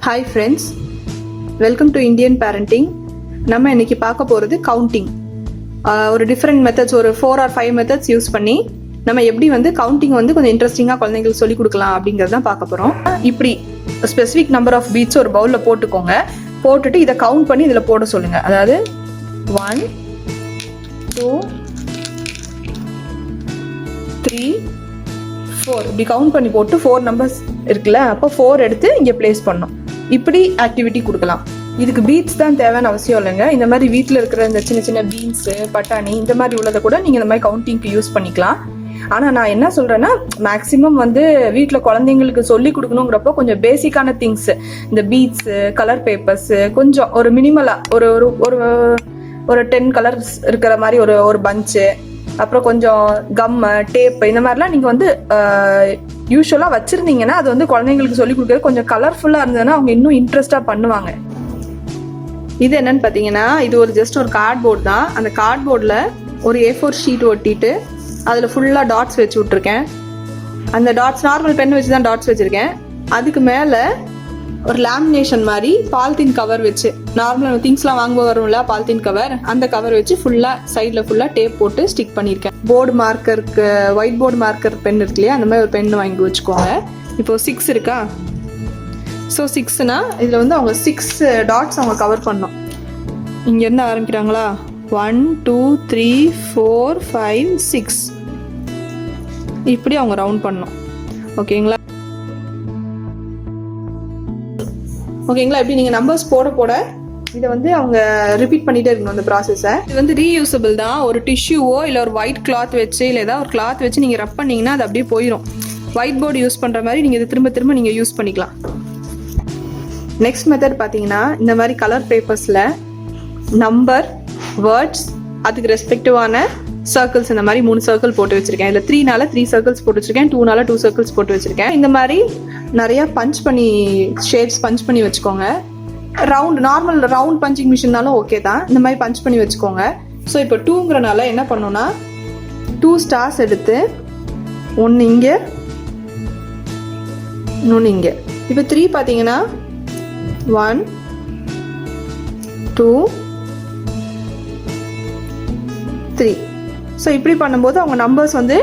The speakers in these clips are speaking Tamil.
Hi friends, welcome to Indian parenting. நம்ம இன்னைக்கு பார்க்க போகிறது கவுண்டிங். ஒரு டிஃப்ரெண்ட் மெத்தட்ஸ், ஒரு 4 or 5 மெத்தட்ஸ் யூஸ் பண்ணி நம்ம எப்படி வந்து கவுண்டிங் வந்து கொஞ்சம் இன்ட்ரெஸ்டிங்காக குழந்தைங்களுக்கு சொல்லிக் கொடுக்கலாம் அப்படிங்கிறது தான் பார்க்க போகிறோம். இப்படி ஸ்பெசிஃபிக் நம்பர் ஆஃப் பீட்ஸ் ஒரு பவுலில் போட்டுக்கோங்க. போட்டுட்டு இதை கவுண்ட் பண்ணி இதில் போட சொல்லுங்கள். அதாவது 1 2 3 4 இப்படி கவுண்ட் பண்ணி போட்டு 4 நம்பர்ஸ் இருக்குல்ல, அப்போ 4 எடுத்து இங்கே பிளேஸ் பண்ணணும். இப்படி ஆக்டிவிட்டி கொடுக்கலாம். இதுக்கு பீட்ஸ் தான் தேவைன்னு அவசியம் இல்லைங்க. இந்த மாதிரி வீட்டில் இருக்கிற இந்த சின்ன சின்ன பீன்ஸு, பட்டாணி, இந்த மாதிரி உள்ளதை கூட நீங்கள் இந்த மாதிரி கவுண்டிங்க்கு யூஸ் பண்ணிக்கலாம். ஆனால் நான் என்ன சொல்கிறேன்னா, மேக்ஸிமம் வந்து வீட்டில் குழந்தைங்களுக்கு சொல்லி கொடுக்கணுங்கிறப்போ கொஞ்சம் பேசிக்கான திங்ஸு, இந்த பீட்ஸு, கலர் பேப்பர்ஸு, கொஞ்சம் ஒரு மினிமலாக ஒரு ஒரு ஒரு 10 கலர்ஸ் இருக்கிற மாதிரி ஒரு பஞ்சு, அப்புறம் கொஞ்சம் கம்மு, டேப்பு, இந்த மாதிரிலாம் நீங்கள் வந்து யூஸ்வலாக வச்சுருந்தீங்கன்னா அது வந்து குழந்தைங்களுக்கு சொல்லிக் கொடுக்குறது கொஞ்சம் கலர்ஃபுல்லாக இருந்ததுன்னா அவங்க இன்னும் இன்ட்ரெஸ்டாக பண்ணுவாங்க. இது என்னன்னு பார்த்தீங்கன்னா, இது ஒரு ஜஸ்ட் ஒரு கார்ட்போர்ட் தான். அந்த கார்ட்போர்டில் ஒரு A4 ஷீட் ஒட்டிட்டு அதில் ஃபுல்லாக டாட்ஸ் வச்சு விட்ருக்கேன். அந்த டாட்ஸ் நார்மல் பென் வச்சு தான் டாட்ஸ் வச்சுருக்கேன். அதுக்கு மேலே ஒரு லேமினேஷன் மாதிரி பாலித்தீன் கவர் வச்சு, நார்மல் திங்ஸ்லாம் வாங்க வரும்ல பாலித்தீன் கவர், அந்த கவர் வச்சு ஃபுல்லாக சைடில் ஃபுல்லாக டேப் போட்டு ஸ்டிக் பண்ணியிருக்கேன். போர்டு மார்க்கருக்கு, ஒயிட் போர்டு மார்க்கர் பென் இருக்கு இல்லையா, அந்த மாதிரி ஒரு பென் வாங்கி வச்சுக்கோங்க. இப்போது 6 இருக்கா, ஸோ 6னா இதில் வந்து அவங்க 6 டாட்ஸ் அவங்க கவர் பண்ணோம். இங்கேருந்து ஆரம்பிக்கிறாங்களா, 1 2 3 4 5 6 இப்படி அவங்க ரவுண்ட் பண்ணோம். ஓகேங்களா? இப்படி நீங்கள் நம்பர்ஸ் போட போட இதை வந்து அவங்க ரிப்பீட் பண்ணிட்டே இருக்கணும் அந்த ப்ராசஸை. இது வந்து ரீயூசபிள் தான். ஒரு டிஷ்யூவோ இல்லை ஒரு ஒயிட் கிளாத் வச்சு இல்லை ஏதாவது ஒரு கிளாத் வச்சு நீங்கள் ரப் பண்ணிங்கன்னா அது அப்படியே போயிடும். ஒயிட் போர்டு யூஸ் பண்ணுற மாதிரி நீங்கள் இதை திரும்ப திரும்ப நீங்கள் யூஸ் பண்ணிக்கலாம். நெக்ஸ்ட் மெத்தட் பார்த்தீங்கன்னா, இந்த மாதிரி கலர் பேப்பர்ஸில் நம்பர், வேர்ட்ஸ், அதுக்கு ரெஸ்பெக்டிவான சர்க்கிள்ஸ், இந்த மாதிரி 3 சர்க்கிள் போட்டு வச்சிருக்கேன். இதில் 3னால 3 சர்க்கிள்ஸ் போட்டு வச்சிருக்கேன், 2னால 2 சர்க்கிள்ஸ் போட்டு வச்சிருக்கேன். இந்த மாதிரி நிறைய பஞ்ச் பண்ணி ஷேப்ஸ் பஞ்ச் பண்ணி வச்சுக்கோங்க. நார்மல் ரவுண்ட் பஞ்சிங் மிஷின்னாலும் ஓகே தான். இந்த மாதிரி பஞ்ச் பண்ணி வச்சுக்கோங்க. ஸோ இப்போ 2ங்கிறனால என்ன பண்ணோன்னா, 2 ஸ்டார்ஸ் எடுத்து ஒன்று இங்கே, இன்னொன்று இங்கே. இப்போ 3 பார்த்தீங்கன்னா 1 2 3. ஸோ இப்படி பண்ணும்போது அவங்க நம்பர்ஸ் வந்து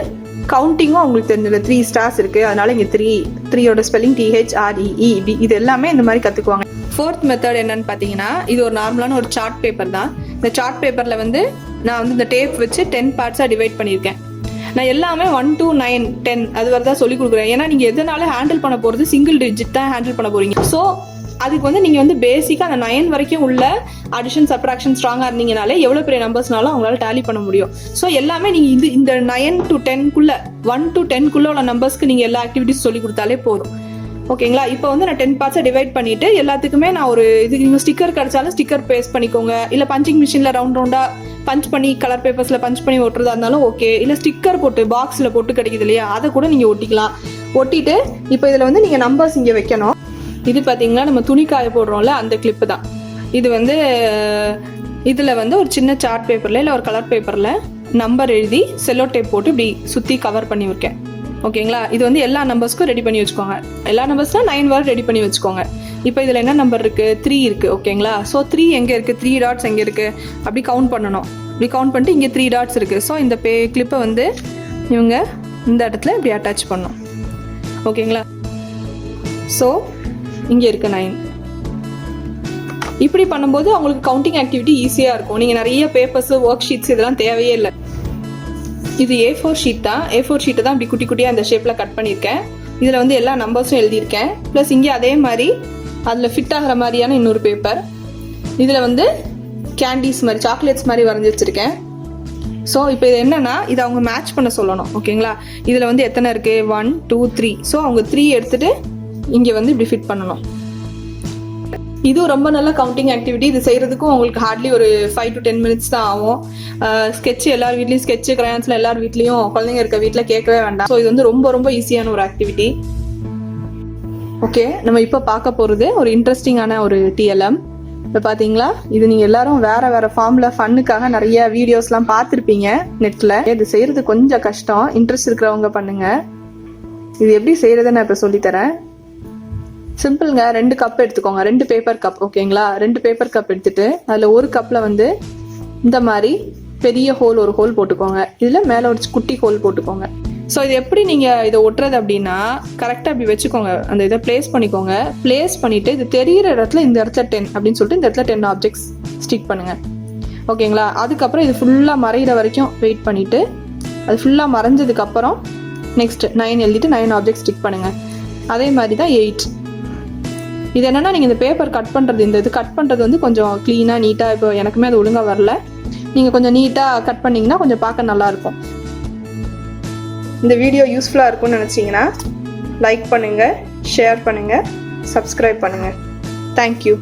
கவுண்டிங்கும் அவங்களுக்கு தெரிஞ்சது. 3 ஸ்டார்ஸ் இருக்குது, அதனால இங்கே 3யோட ஸ்பெல்லிங் THREE, இப்படி இது எல்லாமே இந்த மாதிரி கற்றுக்குவாங்க. 4th மெத்தட் என்னன்னு பார்த்தீங்கன்னா, இது ஒரு நார்மலான ஒரு சார்ட் பேப்பர் தான். இந்த சார்ட் பேப்பரில் வந்து நான் வந்து இந்த டேப் வச்சு 10 பார்ட்ஸாக டிவைட் பண்ணியிருக்கேன். நான் எல்லாமே 1 to 9 10 அது வரை தான் சொல்லிக் கொடுக்குறேன். ஏன்னா நீங்கள் எதனால ஹேண்டில் பண்ண போகிறது சிங்கிள் டிஜிட் தான் ஹேண்டில் பண்ண போகிறீங்க. ஸோ அதுக்கு வந்து நீங்கள் வந்து பேசிக்காக அந்த 9 வரைக்கும் உள்ள அடிஷன் சப்ராக்ஷன் ஸ்ட்ராங்காக இருந்தீங்கனாலே எவ்வளோ பெரிய நம்பர்ஸ்னாலும் அவங்களால டேலி பண்ண முடியும். ஸோ எல்லாமே நீங்கள் இந்த 9 to 10 1 to 10 உள்ள நம்பர்ஸ்க்கு நீங்கள் எல்லா ஆக்டிவிட்டிஸ் சொல்லி கொடுத்தாலே போதும். ஓகேங்களா? இப்போ வந்து நான் 10 பார்ட்ஸை டிவைட் பண்ணிவிட்டு எல்லாத்துக்குமே நான் ஒரு இதுக்கு நீங்கள் ஸ்டிக்கர் கிடச்சாலும் ஸ்டிக்கர் பேஸ்ட் பண்ணிக்கோங்க. இல்லை பஞ்சிங் மிஷினில் ரவுண்டாக பஞ்ச் பண்ணி கலர் பேப்பர்ஸில் பஞ்ச் பண்ணி ஒட்டுறதா இருந்தாலும் ஓகே. இல்லை ஸ்டிக்கர் போட்டு பாக்ஸில் போட்டு கிடைக்குது இல்லையா, அதை கூட நீங்கள் ஒட்டிக்கலாம். ஒட்டிட்டு இப்போ இதில் வந்து நீங்கள் நம்பர்ஸ் இங்கே வைக்கணும். இது பார்த்தீங்கன்னா நம்ம துணி காய போடுறோம்ல, அந்த கிளிப்பு தான் இது. வந்து இதில் வந்து ஒரு சின்ன சார்ட் பேப்பரில் இல்லை ஒரு கலர் பேப்பரில் நம்பர் எழுதி செல்லோ டேப் போட்டு இப்படி சுற்றி கவர் பண்ணி வைக்கேன். ஓகேங்களா? இது வந்து எல்லா நம்பர்ஸ்க்கும் ரெடி பண்ணி வச்சுக்கோங்க. எல்லா நம்பர்ஸ்னால் 9 வரை ரெடி பண்ணி வச்சுக்கோங்க. இப்போ இதில் என்ன நம்பர் இருக்குது, 3 இருக்குது. ஓகேங்களா? ஸோ 3 எங்கே இருக்குது, 3 டாட்ஸ் எங்கே இருக்குது, அப்படி கவுண்ட் பண்ணணும். இப்படி கவுண்ட் பண்ணிட்டு இங்கே 3 டாட்ஸ் இருக்குது. ஸோ இந்த கிளிப்பை வந்து இவங்க இந்த இடத்துல இப்படி அட்டாச் பண்ணணும். ஓகேங்களா? ஸோ இங்கே இருக்க 9. இப்படி பண்ணும்போது அவங்களுக்கு கவுண்டிங் ஆக்டிவிட்டி ஈஸியாக இருக்கும். நீங்கள் நிறைய பேப்பர்ஸு, ஒர்க் ஷீட்ஸ் இதெல்லாம் தேவையே இல்லை. இது A4 ஷீட் தான். A4 ஷீட்டை தான் இப்படி குட்டி குட்டியாக இந்த ஷேப்பில் கட் பண்ணியிருக்கேன். இதில் வந்து எல்லா நம்பர்ஸும் எழுதியிருக்கேன். ப்ளஸ் இங்கே அதே மாதிரி அதில் ஃபிட் ஆகிற மாதிரியான இன்னொரு பேப்பர். இதில் வந்து கேண்டீஸ் மாதிரி, சாக்லேட்ஸ் மாதிரி வரைஞ்சி வச்சுருக்கேன். ஸோ இப்போ இது என்னென்னா, இதை அவங்க மேட்ச் பண்ண சொல்லணும். ஓகேங்களா? இதில் வந்து எத்தனை இருக்குது, 1 2 3. ஸோ அவங்க 3 எடுத்துகிட்டு இங்கே வந்து இப்படி ஃபிட் பண்ணணும். இதுவும் ரொம்ப நல்ல கவுண்டிங் ஆக்டிவிட்டி. இது செய்கிறதுக்கும் உங்களுக்கு ஹார்ட்லி ஒரு 5 to 10 minutes தான் ஆகும். ஸ்கெட்ச் எல்லார் வீட்லேயும், ஸ்கெட்சு கிரையான்ஸ்லாம் எல்லார் வீட்லேயும், குழந்தைங்க இருக்க வீட்டில் கேட்கவே வேண்டாம். ஸோ இது வந்து ரொம்ப ரொம்ப ஈஸியான ஒரு ஆக்டிவிட்டி. ஓகே, நம்ம இப்போ பார்க்க போகிறது ஒரு இன்ட்ரெஸ்டிங்கான ஒரு TLM. இப்போ பார்த்தீங்களா, இது நீங்கள் எல்லாரும் வேறு ஃபார்மில் ஃபன்னுக்காக நிறைய வீடியோஸ்லாம் பார்த்துருப்பீங்க நெட்டில். இது செய்கிறது கொஞ்சம் கஷ்டம். இன்ட்ரெஸ்ட் இருக்கிறவங்க பண்ணுங்கள். இது எப்படி செய்கிறத நான் இப்போ சொல்லித்தரேன். சிம்பிளுங்க. 2 கப் எடுத்துக்கோங்க, 2 பேப்பர் கப். ஓகேங்களா? 2 பேப்பர் கப் எடுத்துட்டு அதில் ஒரு கப்பில் வந்து இந்த மாதிரி பெரிய ஹோல் ஒரு ஹோல் போட்டுக்கோங்க. இதில் மேலே ஒரு குட்டி ஹோல் போட்டுக்கோங்க. ஸோ இது எப்படி நீங்கள் இதை ஒட்டுறது அப்படின்னா, கரெக்டாக இப்படி வச்சுக்கோங்க, அந்த இதை ப்ளேஸ் பண்ணிக்கோங்க. ப்ளேஸ் பண்ணிவிட்டு இது தெரிகிற இடத்துல இந்த இடத்துல 10 அப்படின்னு சொல்லிட்டு இந்த இடத்துல 10 ஆப்ஜெக்ட்ஸ் ஸ்டிக் பண்ணுங்கள். ஓகேங்களா? அதுக்கப்புறம் இது ஃபுல்லாக மறைகிற வரைக்கும் வெயிட் பண்ணிவிட்டு அது ஃபுல்லாக மறைஞ்சதுக்கப்புறம் நெக்ஸ்ட் 9 எழுதிட்டு 9 ஆப்ஜெக்ட் ஸ்டிக் பண்ணுங்கள். அதே மாதிரி தான் 8. இது என்னென்னா, நீங்கள் இந்த பேப்பர் கட் பண்ணுறது, இந்த இது கட் பண்ணுறது வந்து கொஞ்சம் க்ளீனாக நீட்டாக, இப்போ எனக்குமே அது ஒழுங்காக வரல, நீங்கள் கொஞ்சம் நீட்டாக கட் பண்ணிங்கன்னா கொஞ்சம் பார்க்க நல்லாயிருக்கும். இந்த வீடியோ யூஸ்ஃபுல்லாக இருக்கும்னு நினச்சிங்கன்னா லைக் பண்ணுங்கள், ஷேர் பண்ணுங்கள், சப்ஸ்கிரைப் பண்ணுங்கள். தேங்க்யூ.